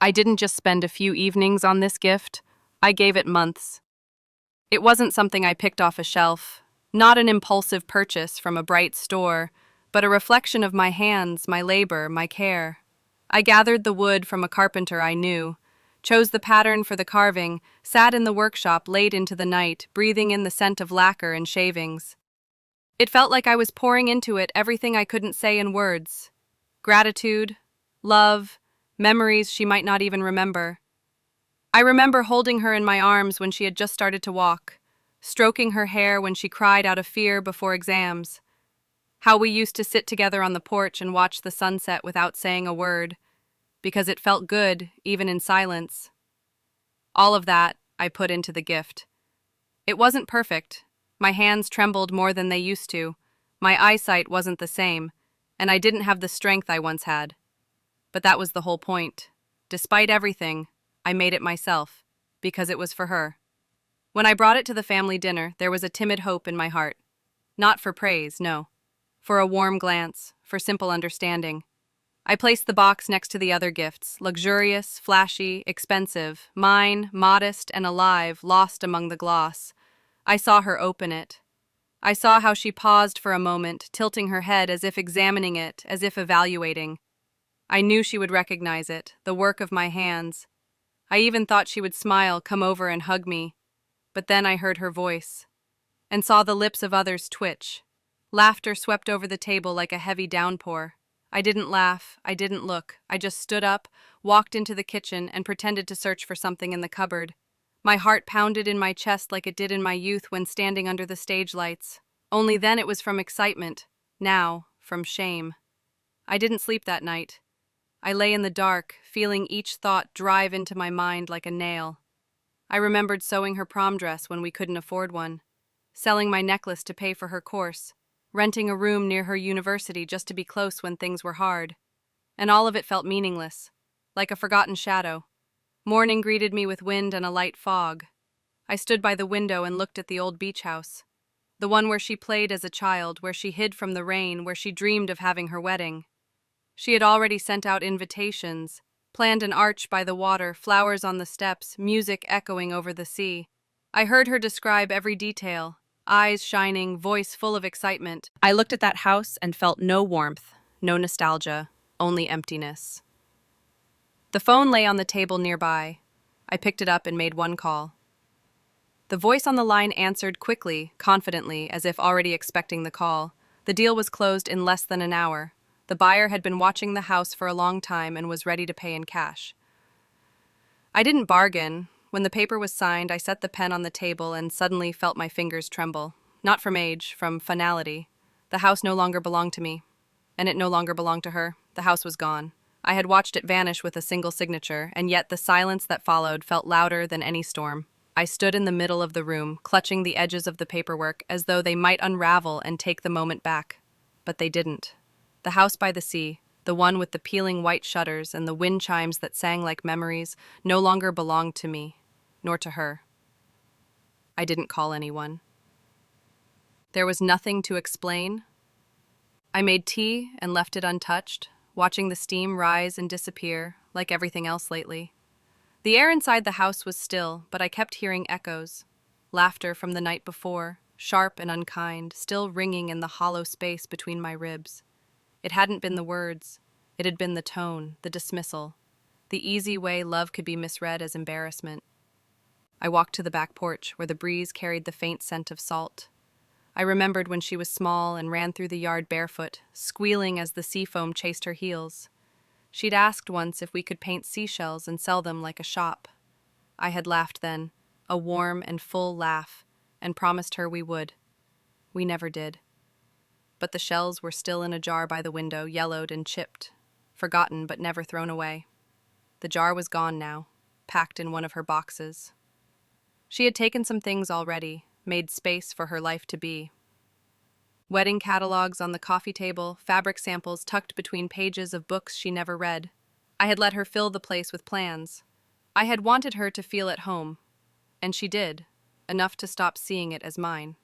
I didn't just spend a few evenings on this gift, I gave it months. It wasn't something I picked off a shelf, not an impulsive purchase from a bright store, but a reflection of my hands, my labor, my care. I gathered the wood from a carpenter I knew, chose the pattern for the carving, sat in the workshop late into the night, breathing in the scent of lacquer and shavings. It felt like I was pouring into it everything I couldn't say in words. Gratitude, love, memories she might not even remember. I remember holding her in my arms when she had just started to walk, stroking her hair when she cried out of fear before exams. How we used to sit together on the porch and watch the sunset without saying a word, because it felt good, even in silence. All of that I put into the gift. It wasn't perfect. My hands trembled more than they used to. My eyesight wasn't the same, and I didn't have the strength I once had. But that was the whole point. Despite everything, I made it myself, because it was for her. When I brought it to the family dinner, there was a timid hope in my heart. Not for praise, no. For a warm glance, for simple understanding. I placed the box next to the other gifts, luxurious, flashy, expensive, mine, modest and alive, lost among the gloss. I saw her open it. I saw how she paused for a moment, tilting her head as if examining it, as if evaluating. I knew she would recognize it, the work of my hands. I even thought she would smile, come over and hug me. But then I heard her voice, and saw the lips of others twitch. Laughter swept over the table like a heavy downpour. I didn't laugh, I didn't look. I just stood up, walked into the kitchen, and pretended to search for something in the cupboard. My heart pounded in my chest like it did in my youth when standing under the stage lights. Only then it was from excitement. Now, from shame. I didn't sleep that night. I lay in the dark, feeling each thought drive into my mind like a nail. I remembered sewing her prom dress when we couldn't afford one, selling my necklace to pay for her course, renting a room near her university just to be close when things were hard. And all of it felt meaningless, like a forgotten shadow. Morning greeted me with wind and a light fog. I stood by the window and looked at the old beach house, the one where she played as a child, where she hid from the rain, where she dreamed of having her wedding. She had already sent out invitations, planned an arch by the water, flowers on the steps, music echoing over the sea. I heard her describe every detail, eyes shining, voice full of excitement. I looked at that house and felt no warmth, no nostalgia, only emptiness. The phone lay on the table nearby. I picked it up and made one call. The voice on the line answered quickly, confidently, as if already expecting the call. The deal was closed in less than an hour. The buyer had been watching the house for a long time and was ready to pay in cash. I didn't bargain. When the paper was signed, I set the pen on the table and suddenly felt my fingers tremble. Not from age, from finality. The house no longer belonged to me, and it no longer belonged to her. The house was gone. I had watched it vanish with a single signature, and yet the silence that followed felt louder than any storm. I stood in the middle of the room, clutching the edges of the paperwork as though they might unravel and take the moment back. But they didn't. The house by the sea, the one with the peeling white shutters and the wind chimes that sang like memories, no longer belonged to me, nor to her. I didn't call anyone. There was nothing to explain. I made tea and left it untouched, watching the steam rise and disappear, like everything else lately. The air inside the house was still, but I kept hearing echoes. Laughter from the night before, sharp and unkind, still ringing in the hollow space between my ribs. It hadn't been the words. It had been the tone, the dismissal, the easy way love could be misread as embarrassment. I walked to the back porch, where the breeze carried the faint scent of salt. I remembered when she was small and ran through the yard barefoot, squealing as the sea foam chased her heels. She'd asked once if we could paint seashells and sell them like a shop. I had laughed then, a warm and full laugh, and promised her we would. We never did. But the shells were still in a jar by the window, yellowed and chipped, forgotten but never thrown away. The jar was gone now, packed in one of her boxes. She had taken some things already, made space for her life to be. Wedding catalogs on the coffee table, fabric samples tucked between pages of books she never read. I had let her fill the place with plans. I had wanted her to feel at home, and she did, enough to stop seeing it as mine.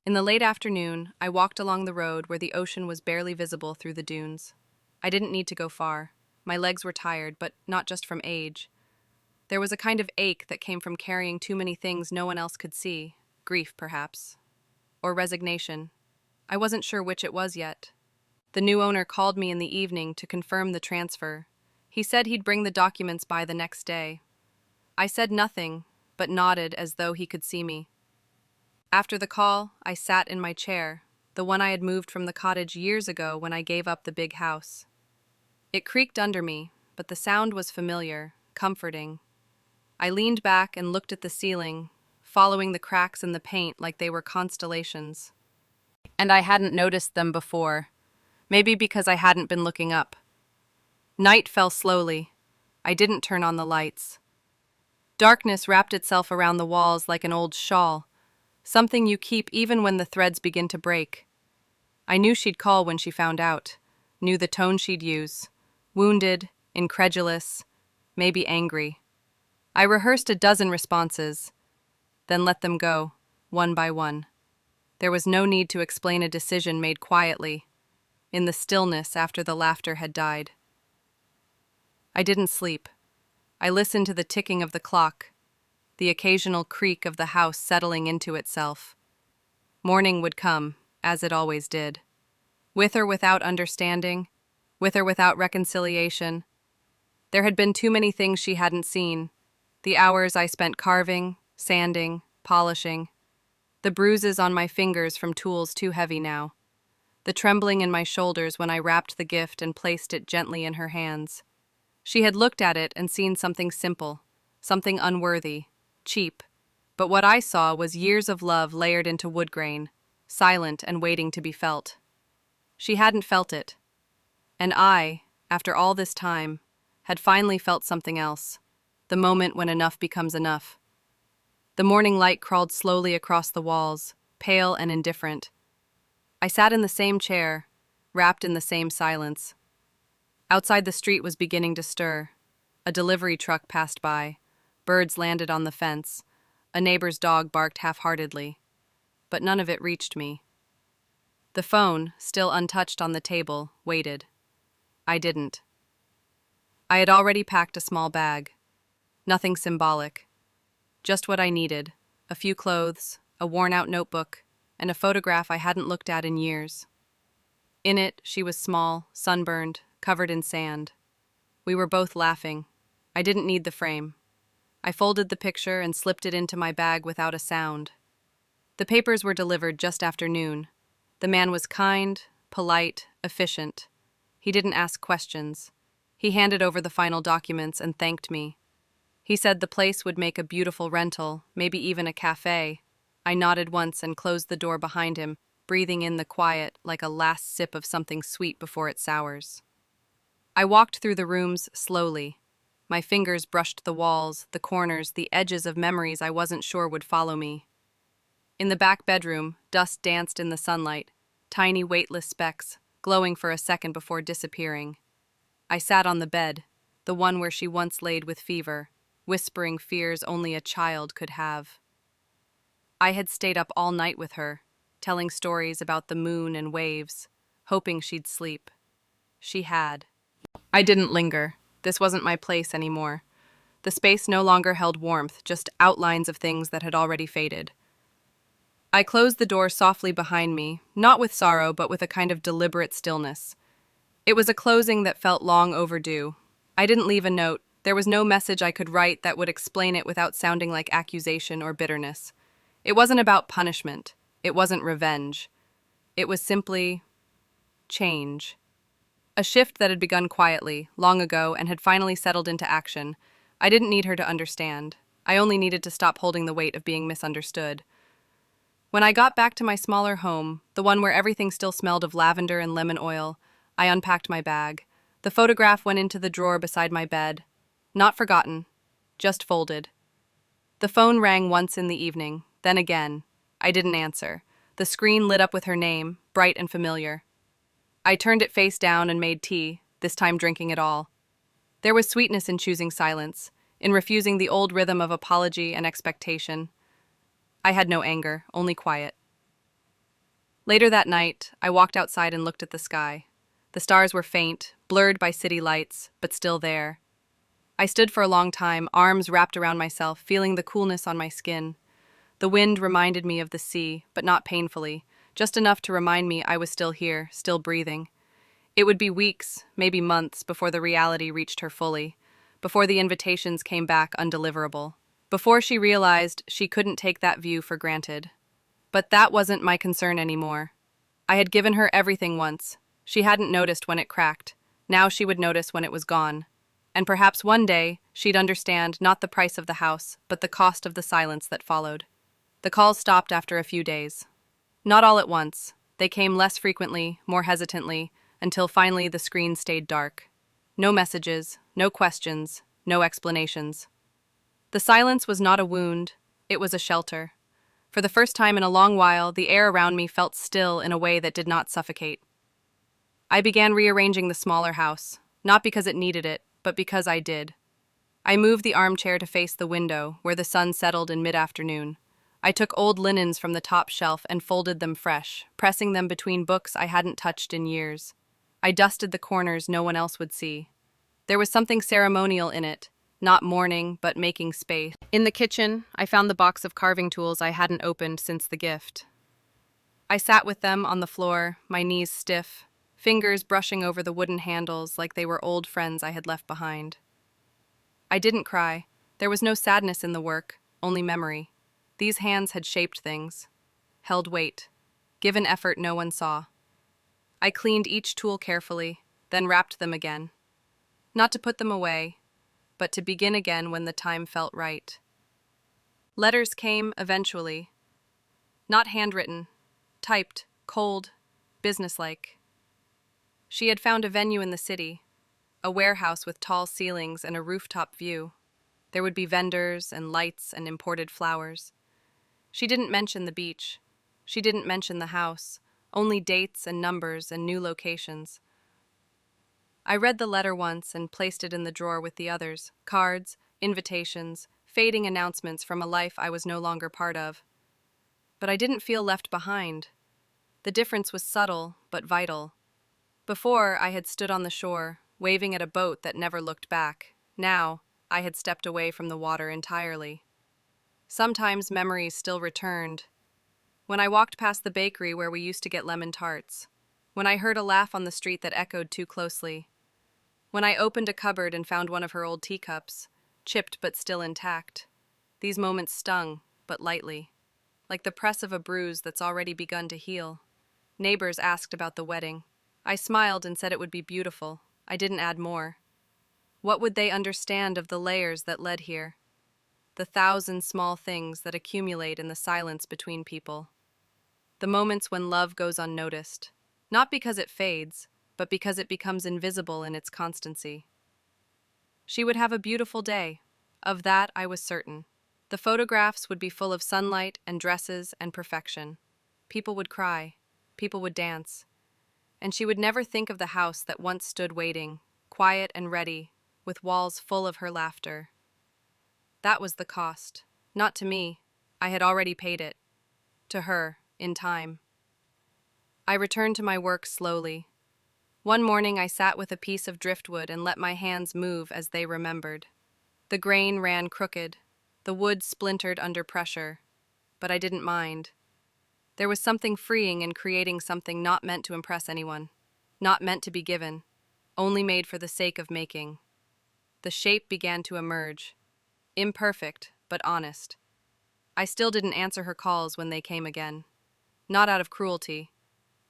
In the late afternoon, I walked along the road where the ocean was barely visible through the dunes. I didn't need to go far. My legs were tired, but not just from age. There was a kind of ache that came from carrying too many things no one else could see. Grief, perhaps. Or resignation. I wasn't sure which it was yet. The new owner called me in the evening to confirm the transfer. He said he'd bring the documents by the next day. I said nothing, but nodded as though he could see me. After the call, I sat in my chair, the one I had moved from the cottage years ago when I gave up the big house. It creaked under me, but the sound was familiar, comforting. I leaned back and looked at the ceiling, following the cracks in the paint like they were constellations. And I hadn't noticed them before, maybe because I hadn't been looking up. Night fell slowly. I didn't turn on the lights. Darkness wrapped itself around the walls like an old shawl, something you keep even when the threads begin to break. I knew she'd call when she found out, knew the tone she'd use. Wounded, incredulous, maybe angry. I rehearsed a dozen responses, then let them go, one by one. There was no need to explain a decision made quietly, in the stillness after the laughter had died. I didn't sleep. I listened to the ticking of the clock, the occasional creak of the house settling into itself. Morning would come, as it always did. With or without understanding, with or without reconciliation. There had been too many things she hadn't seen. The hours I spent carving, sanding, polishing. The bruises on my fingers from tools too heavy now. The trembling in my shoulders when I wrapped the gift and placed it gently in her hands. She had looked at it and seen something simple, something unworthy, cheap. But what I saw was years of love layered into wood grain, silent and waiting to be felt. She hadn't felt it. And I, after all this time, had finally felt something else, the moment when enough becomes enough. The morning light crawled slowly across the walls, pale and indifferent. I sat in the same chair, wrapped in the same silence. Outside the street was beginning to stir. A delivery truck passed by. Birds landed on the fence. A neighbor's dog barked half-heartedly. But none of it reached me. The phone, still untouched on the table, waited. I didn't. I had already packed a small bag. Nothing symbolic. Just what I needed. A few clothes, a worn-out notebook, and a photograph I hadn't looked at in years. In it, she was small, sunburned, covered in sand. We were both laughing. I didn't need the frame. I folded the picture and slipped it into my bag without a sound. The papers were delivered just after noon. The man was kind, polite, efficient. He didn't ask questions. He handed over the final documents and thanked me. He said the place would make a beautiful rental, maybe even a cafe. I nodded once and closed the door behind him, breathing in the quiet like a last sip of something sweet before it sours. I walked through the rooms slowly. My fingers brushed the walls, the corners, the edges of memories I wasn't sure would follow me. In the back bedroom, dust danced in the sunlight, tiny weightless specks, glowing for a second before disappearing. I sat on the bed, the one where she once laid with fever, whispering fears only a child could have. I had stayed up all night with her, telling stories about the moon and waves, hoping she'd sleep. She had. I didn't linger. This wasn't my place anymore. The space no longer held warmth, just outlines of things that had already faded. I closed the door softly behind me, not with sorrow, but with a kind of deliberate stillness. It was a closing that felt long overdue. I didn't leave a note. There was no message I could write that would explain it without sounding like accusation or bitterness. It wasn't about punishment. It wasn't revenge. It was simply change. A shift that had begun quietly, long ago, and had finally settled into action. I didn't need her to understand. I only needed to stop holding the weight of being misunderstood. When I got back to my smaller home, the one where everything still smelled of lavender and lemon oil, I unpacked my bag. The photograph went into the drawer beside my bed. Not forgotten, just folded. The phone rang once in the evening, then again. I didn't answer. The screen lit up with her name, bright and familiar. I turned it face down and made tea, this time drinking it all. There was sweetness in choosing silence, in refusing the old rhythm of apology and expectation. I had no anger, only quiet. Later that night, I walked outside and looked at the sky. The stars were faint, blurred by city lights, but still there. I stood for a long time, arms wrapped around myself, feeling the coolness on my skin. The wind reminded me of the sea, but not painfully, just enough to remind me I was still here, still breathing. It would be weeks, maybe months, before the reality reached her fully, before the invitations came back undeliverable, before she realized she couldn't take that view for granted. But that wasn't my concern anymore. I had given her everything once. She hadn't noticed when it cracked. Now she would notice when it was gone. And perhaps one day, she'd understand not the price of the house, but the cost of the silence that followed. The calls stopped after a few days. Not all at once. They came less frequently, more hesitantly, until finally the screen stayed dark. No messages, no questions, no explanations. The silence was not a wound, it was a shelter. For the first time in a long while, the air around me felt still in a way that did not suffocate. I began rearranging the smaller house, not because it needed it, but because I did. I moved the armchair to face the window, where the sun settled in mid-afternoon. I took old linens from the top shelf and folded them fresh, pressing them between books I hadn't touched in years. I dusted the corners no one else would see. There was something ceremonial in it, not mourning, but making space. In the kitchen, I found the box of carving tools I hadn't opened since the gift. I sat with them on the floor, my knees stiff, fingers brushing over the wooden handles like they were old friends I had left behind. I didn't cry. There was no sadness in the work, only memory. These hands had shaped things, held weight, given effort no one saw. I cleaned each tool carefully, then wrapped them again. Not to put them away, but to begin again when the time felt right. Letters came eventually. Not handwritten, typed, cold, businesslike. She had found a venue in the city, a warehouse with tall ceilings and a rooftop view. There would be vendors and lights and imported flowers. She didn't mention the beach. She didn't mention the house, only dates and numbers and new locations. I read the letter once and placed it in the drawer with the others, cards, invitations, fading announcements from a life I was no longer part of. But I didn't feel left behind. The difference was subtle, but vital. Before, I had stood on the shore, waving at a boat that never looked back. Now, I had stepped away from the water entirely. Sometimes memories still returned. When I walked past the bakery where we used to get lemon tarts. When I heard a laugh on the street that echoed too closely. When I opened a cupboard and found one of her old teacups, chipped but still intact. These moments stung, but lightly, like the press of a bruise that's already begun to heal. Neighbors asked about the wedding. I smiled and said it would be beautiful. I didn't add more. What would they understand of the layers that led here? The thousand small things that accumulate in the silence between people. The moments when love goes unnoticed, not because it fades, but because it becomes invisible in its constancy. She would have a beautiful day. Of that I was certain. The photographs would be full of sunlight and dresses and perfection. People would cry. People would dance. And she would never think of the house that once stood waiting, quiet and ready, with walls full of her laughter. That was the cost. Not to me. I had already paid it. To her, in time. I returned to my work slowly. One morning I sat with a piece of driftwood and let my hands move as they remembered. The grain ran crooked. The wood splintered under pressure. But I didn't mind. There was something freeing in creating something not meant to impress anyone, not meant to be given, only made for the sake of making. The shape began to emerge. Imperfect, but honest. I still didn't answer her calls when they came again. Not out of cruelty,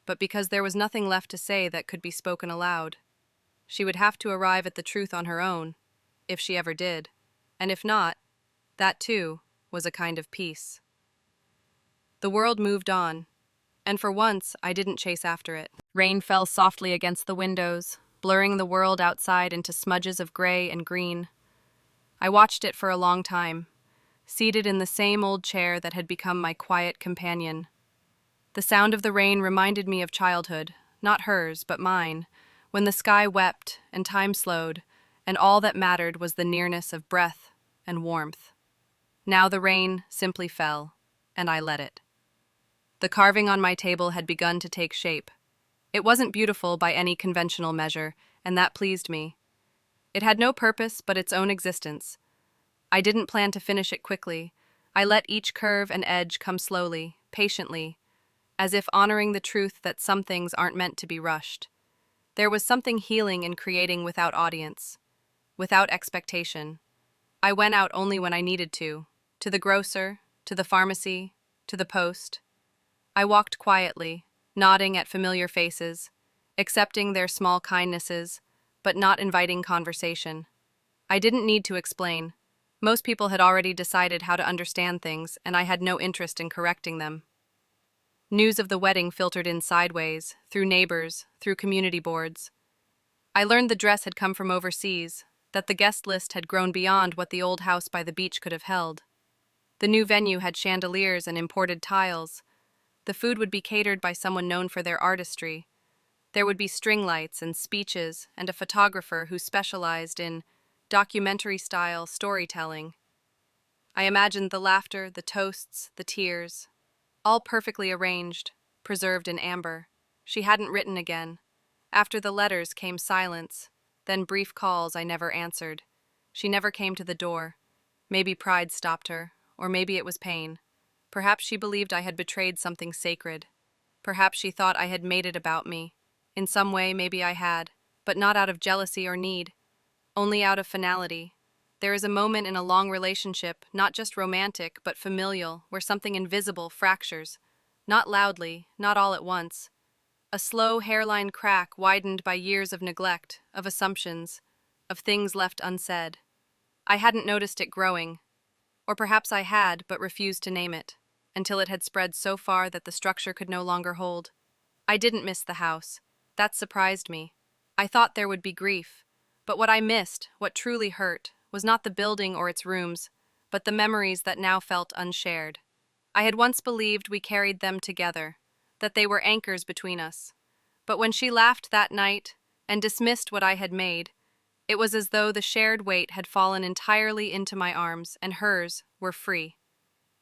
but because there was nothing left to say that could be spoken aloud. She would have to arrive at the truth on her own, if she ever did, and if not, that too was a kind of peace. The world moved on, and for once I didn't chase after it. Rain fell softly against the windows, blurring the world outside into smudges of gray and green. I watched it for a long time, seated in the same old chair that had become my quiet companion. The sound of the rain reminded me of childhood, not hers, but mine, when the sky wept and time slowed, and all that mattered was the nearness of breath and warmth. Now the rain simply fell, and I let it. The carving on my table had begun to take shape. It wasn't beautiful by any conventional measure, and that pleased me. It had no purpose but its own existence. I didn't plan to finish it quickly. I let each curve and edge come slowly, patiently, as if honoring the truth that some things aren't meant to be rushed. There was something healing in creating without audience, without expectation. I went out only when I needed to the grocer, to the pharmacy, to the post. I walked quietly, nodding at familiar faces, accepting their small kindnesses, but not inviting conversation. I didn't need to explain. Most people had already decided how to understand things, and I had no interest in correcting them. News of the wedding filtered in sideways, through neighbors, through community boards. I learned the dress had come from overseas, that the guest list had grown beyond what the old house by the beach could have held. The new venue had chandeliers and imported tiles. The food would be catered by someone known for their artistry. There would be string lights and speeches and a photographer who specialized in documentary-style storytelling. I imagined the laughter, the toasts, the tears, all perfectly arranged, preserved in amber. She hadn't written again. After the letters came silence, then brief calls I never answered. She never came to the door. Maybe pride stopped her, or maybe it was pain. Perhaps she believed I had betrayed something sacred. Perhaps she thought I had made it about me. In some way, maybe I had, but not out of jealousy or need, only out of finality. There is a moment in a long relationship, not just romantic, but familial, where something invisible fractures. Not loudly, not all at once. A slow hairline crack widened by years of neglect, of assumptions, of things left unsaid. I hadn't noticed it growing. Or perhaps I had, but refused to name it, until it had spread so far that the structure could no longer hold. I didn't miss the house. That surprised me. I thought there would be grief. But what I missed, what truly hurt, was not the building or its rooms, but the memories that now felt unshared. I had once believed we carried them together, that they were anchors between us. But when she laughed that night and dismissed what I had made, it was as though the shared weight had fallen entirely into my arms and hers were free.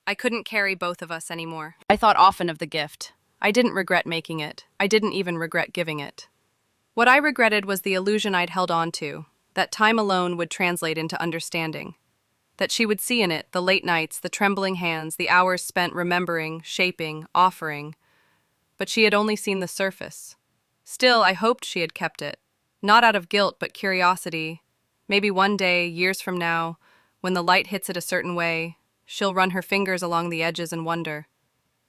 I couldn't carry both of us anymore. I thought often of the gift. I didn't regret making it. I didn't even regret giving it. What I regretted was the illusion I'd held on to, that time alone would translate into understanding. That she would see in it the late nights, the trembling hands, the hours spent remembering, shaping, offering. But she had only seen the surface. Still, I hoped she had kept it. Not out of guilt, but curiosity. Maybe one day, years from now, when the light hits it a certain way, she'll run her fingers along the edges and wonder.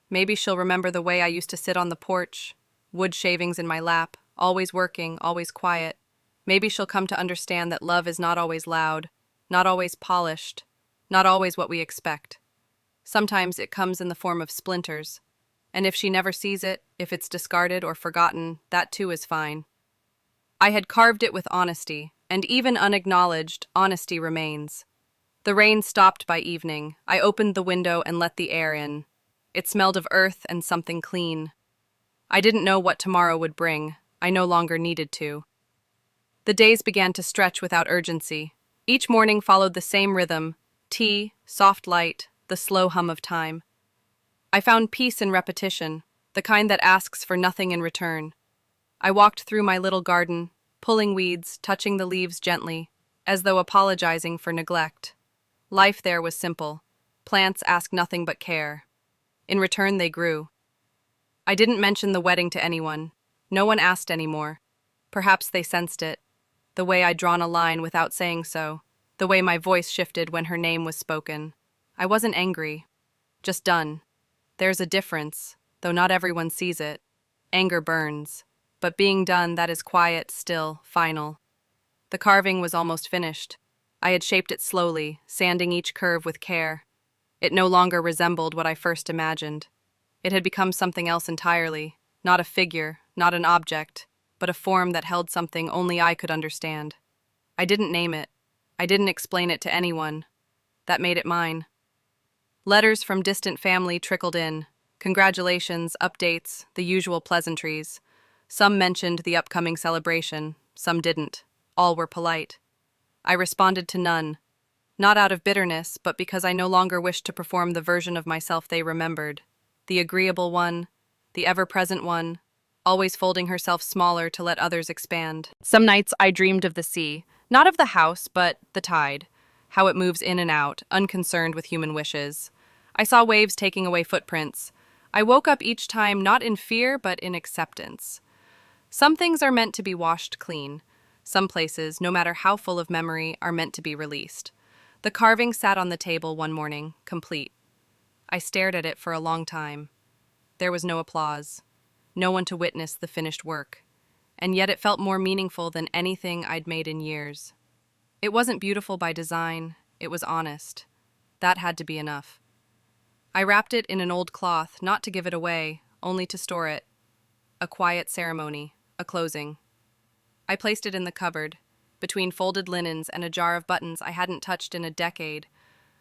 Maybe she'll remember the way I used to sit on the porch, wood shavings in my lap, always working, always quiet. Maybe she'll come to understand that love is not always loud, not always polished, not always what we expect. Sometimes it comes in the form of splinters. And if she never sees it, if it's discarded or forgotten, that too is fine. I had carved it with honesty, and even unacknowledged, honesty remains. The rain stopped by evening. I opened the window and let the air in. It smelled of earth and something clean. I didn't know what tomorrow would bring. I no longer needed to. The days began to stretch without urgency. Each morning followed the same rhythm: tea, soft light, the slow hum of time. I found peace in repetition, the kind that asks for nothing in return. I walked through my little garden, pulling weeds, touching the leaves gently, as though apologizing for neglect. Life there was simple. Plants ask nothing but care. In return, they grew. I didn't mention the wedding to anyone. No one asked anymore. Perhaps they sensed it. The way I'd drawn a line without saying so. The way my voice shifted when her name was spoken. I wasn't angry. Just done. There's a difference, though not everyone sees it. Anger burns. But being done, that is quiet, still, final. The carving was almost finished. I had shaped it slowly, sanding each curve with care. It no longer resembled what I first imagined. It had become something else entirely, not a figure, not an object, but a form that held something only I could understand. I didn't name it. I didn't explain it to anyone. That made it mine. Letters from distant family trickled in. Congratulations, updates, the usual pleasantries. Some mentioned the upcoming celebration, some didn't. All were polite. I responded to none. Not out of bitterness, but because I no longer wished to perform the version of myself they remembered. The agreeable one, the ever-present one, always folding herself smaller to let others expand. Some nights I dreamed of the sea, not of the house, but the tide, how it moves in and out, unconcerned with human wishes. I saw waves taking away footprints. I woke up each time not in fear, but in acceptance. Some things are meant to be washed clean. Some places, no matter how full of memory, are meant to be released. The carving sat on the table one morning, complete. I stared at it for a long time. There was no applause, no one to witness the finished work, and yet it felt more meaningful than anything I'd made in years. It wasn't beautiful by design, it was honest. That had to be enough. I wrapped it in an old cloth, not to give it away, only to store it. A quiet ceremony, a closing. I placed it in the cupboard, between folded linens and a jar of buttons I hadn't touched in a decade.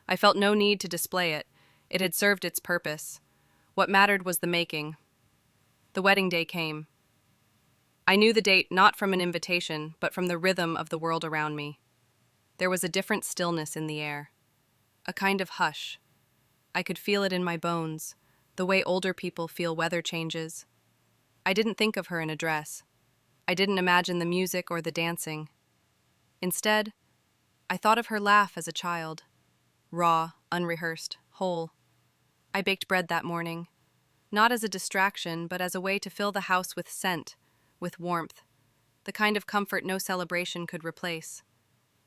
I felt no need to display it. It had served its purpose. What mattered was the making. The wedding day came. I knew the date not from an invitation, but from the rhythm of the world around me. There was a different stillness in the air, a kind of hush. I could feel it in my bones, the way older people feel weather changes. I didn't think of her in a dress. I didn't imagine the music or the dancing. Instead, I thought of her laugh as a child, raw, unrehearsed, whole. I baked bread that morning, not as a distraction, but as a way to fill the house with scent, with warmth, the kind of comfort no celebration could replace.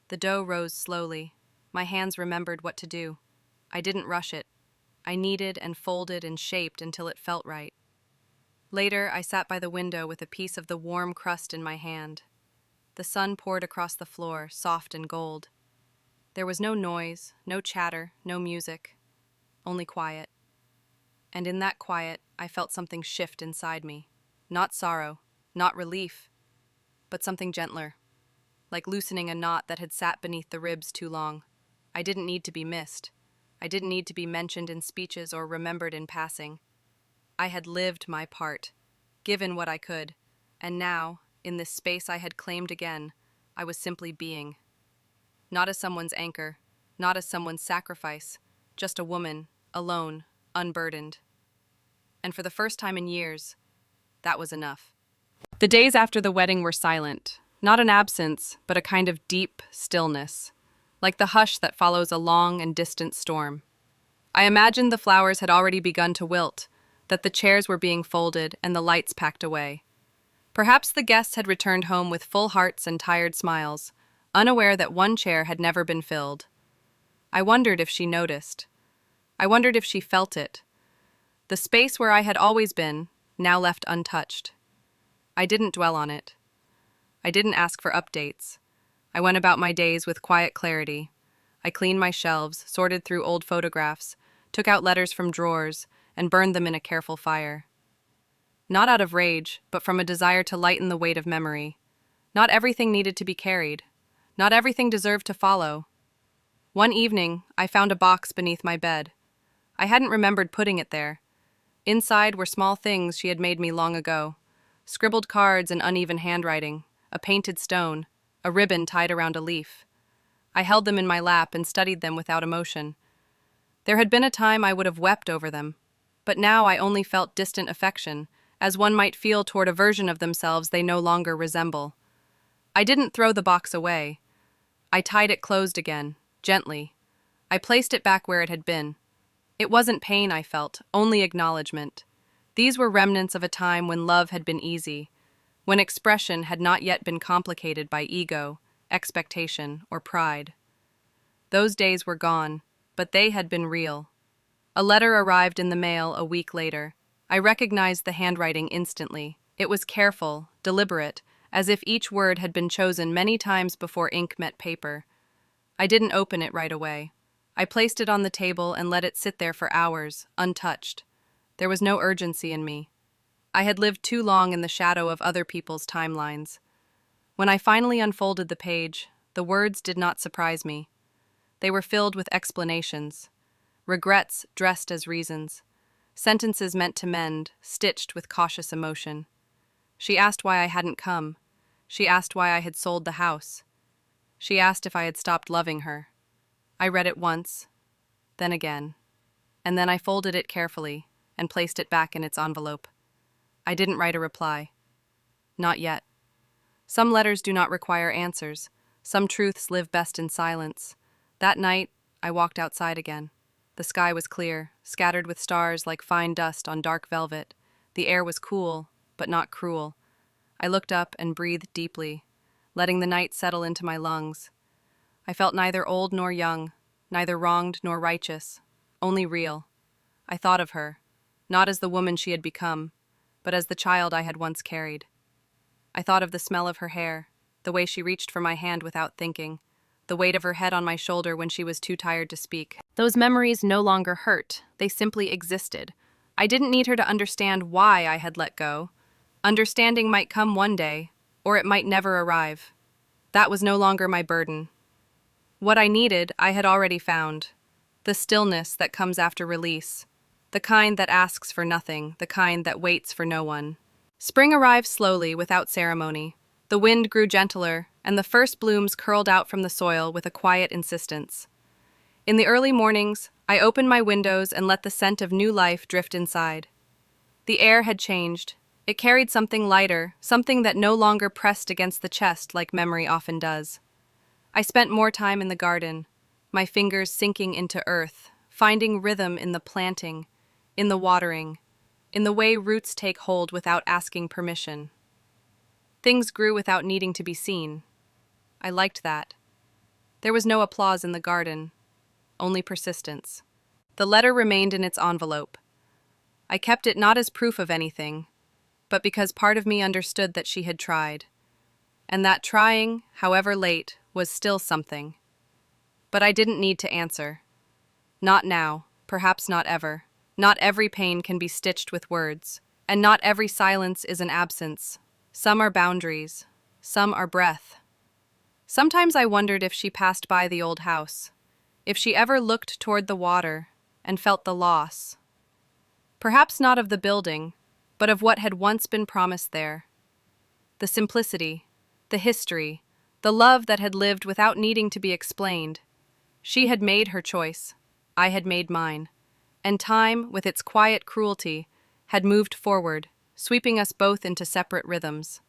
The dough rose slowly. My hands remembered what to do. I didn't rush it. I kneaded and folded and shaped until it felt right. Later, I sat by the window with a piece of the warm crust in my hand. The sun poured across the floor, soft and gold. There was no noise, no chatter, no music, only quiet. And in that quiet, I felt something shift inside me. Not sorrow, not relief, but something gentler, like loosening a knot that had sat beneath the ribs too long. I didn't need to be missed. I didn't need to be mentioned in speeches or remembered in passing. I had lived my part, given what I could, and now, in this space I had claimed again, I was simply being. Not as someone's anchor, not as someone's sacrifice, just a woman, alone, unburdened. And for the first time in years, that was enough. The days after the wedding were silent, not an absence, but a kind of deep stillness, like the hush that follows a long and distant storm. I imagined the flowers had already begun to wilt, that the chairs were being folded and the lights packed away. Perhaps the guests had returned home with full hearts and tired smiles, unaware that one chair had never been filled. I wondered if she noticed. I wondered if she felt it. The space where I had always been, now left untouched. I didn't dwell on it. I didn't ask for updates. I went about my days with quiet clarity. I cleaned my shelves, sorted through old photographs, took out letters from drawers, and burned them in a careful fire. Not out of rage, but from a desire to lighten the weight of memory. Not everything needed to be carried. Not everything deserved to follow. One evening, I found a box beneath my bed. I hadn't remembered putting it there. Inside were small things she had made me long ago. Scribbled cards and uneven handwriting, a painted stone, a ribbon tied around a leaf. I held them in my lap and studied them without emotion. There had been a time I would have wept over them, but now I only felt distant affection, as one might feel toward a version of themselves they no longer resemble. I didn't throw the box away. I tied it closed again, gently. I placed it back where it had been. It wasn't pain I felt, only acknowledgement. These were remnants of a time when love had been easy, when expression had not yet been complicated by ego, expectation, or pride. Those days were gone, but they had been real. A letter arrived in the mail a week later. I recognized the handwriting instantly. It was careful, deliberate, as if each word had been chosen many times before ink met paper. I didn't open it right away. I placed it on the table and let it sit there for hours, untouched. There was no urgency in me. I had lived too long in the shadow of other people's timelines. When I finally unfolded the page, the words did not surprise me. They were filled with explanations, regrets dressed as reasons, sentences meant to mend, stitched with cautious emotion. She asked why I hadn't come. She asked why I had sold the house. She asked if I had stopped loving her. I read it once, then again, and then I folded it carefully and placed it back in its envelope. I didn't write a reply. Not yet. Some letters do not require answers. Some truths live best in silence. That night, I walked outside again. The sky was clear, scattered with stars like fine dust on dark velvet. The air was cool, but not cruel. I looked up and breathed deeply, letting the night settle into my lungs. I felt neither old nor young, neither wronged nor righteous, only real. I thought of her, not as the woman she had become, but as the child I had once carried. I thought of the smell of her hair, the way she reached for my hand without thinking, the weight of her head on my shoulder when she was too tired to speak. Those memories no longer hurt, they simply existed. I didn't need her to understand why I had let go. Understanding might come one day, or it might never arrive. That was no longer my burden. What I needed, I had already found. The stillness that comes after release. The kind that asks for nothing, the kind that waits for no one. Spring arrived slowly, without ceremony. The wind grew gentler, and the first blooms curled out from the soil with a quiet insistence. In the early mornings, I opened my windows and let the scent of new life drift inside. The air had changed. It carried something lighter, something that no longer pressed against the chest like memory often does. I spent more time in the garden, my fingers sinking into earth, finding rhythm in the planting, in the watering, in the way roots take hold without asking permission. Things grew without needing to be seen. I liked that. There was no applause in the garden, only persistence. The letter remained in its envelope. I kept it not as proof of anything, but because part of me understood that she had tried, and that trying, however late, was still something. But I didn't need to answer. Not now, perhaps not ever. Not every pain can be stitched with words, and not every silence is an absence. Some are boundaries, some are breath. Sometimes I wondered if she passed by the old house, if she ever looked toward the water and felt the loss. Perhaps not of the building, but of what had once been promised there. The simplicity, the history, the love that had lived without needing to be explained. She had made her choice, I had made mine, and time, with its quiet cruelty, had moved forward, sweeping us both into separate rhythms.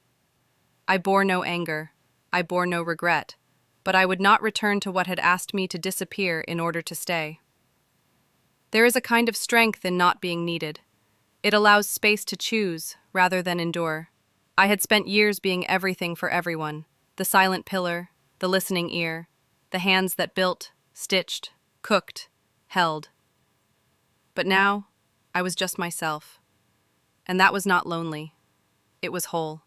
I bore no anger, I bore no regret, but I would not return to what had asked me to disappear in order to stay. There is a kind of strength in not being needed. It allows space to choose, rather than endure. I had spent years being everything for everyone, the silent pillar, the listening ear, the hands that built, stitched, cooked, held. But now, I was just myself. And that was not lonely. It was whole.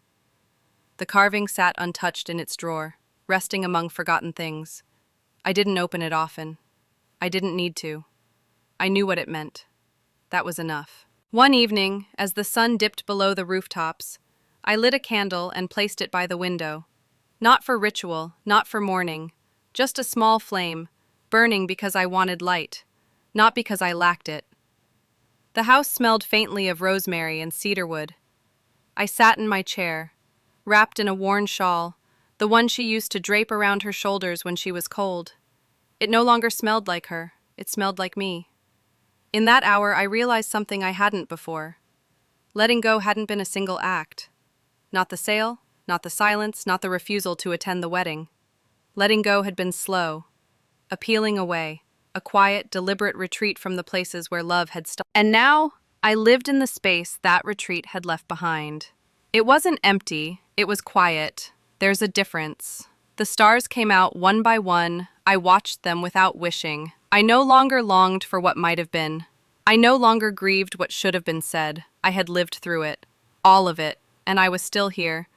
The carving sat untouched in its drawer, resting among forgotten things. I didn't open it often. I didn't need to. I knew what it meant. That was enough. One evening, as the sun dipped below the rooftops, I lit a candle and placed it by the window. Not for ritual, not for mourning, just a small flame, burning because I wanted light, not because I lacked it. The house smelled faintly of rosemary and cedarwood. I sat in my chair, wrapped in a worn shawl, the one she used to drape around her shoulders when she was cold. It no longer smelled like her, it smelled like me. In that hour, I realized something I hadn't before. Letting go hadn't been a single act. Not the sale, not the silence, not the refusal to attend the wedding. Letting go had been slow, a peeling away, a quiet, deliberate retreat from the places where love had stopped. And now, I lived in the space that retreat had left behind. It wasn't empty, it was quiet. There's a difference. The stars came out one by one. I watched them without wishing. I no longer longed for what might have been. I no longer grieved what should have been said. I had lived through it. All of it. And I was still here.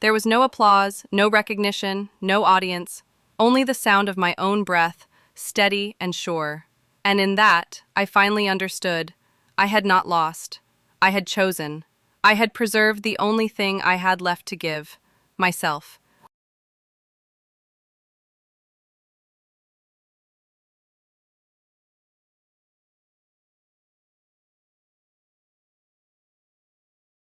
There was no applause, no recognition, no audience. Only the sound of my own breath, steady and sure. And in that, I finally understood. I had not lost. I had chosen. I had preserved the only thing I had left to give. Myself.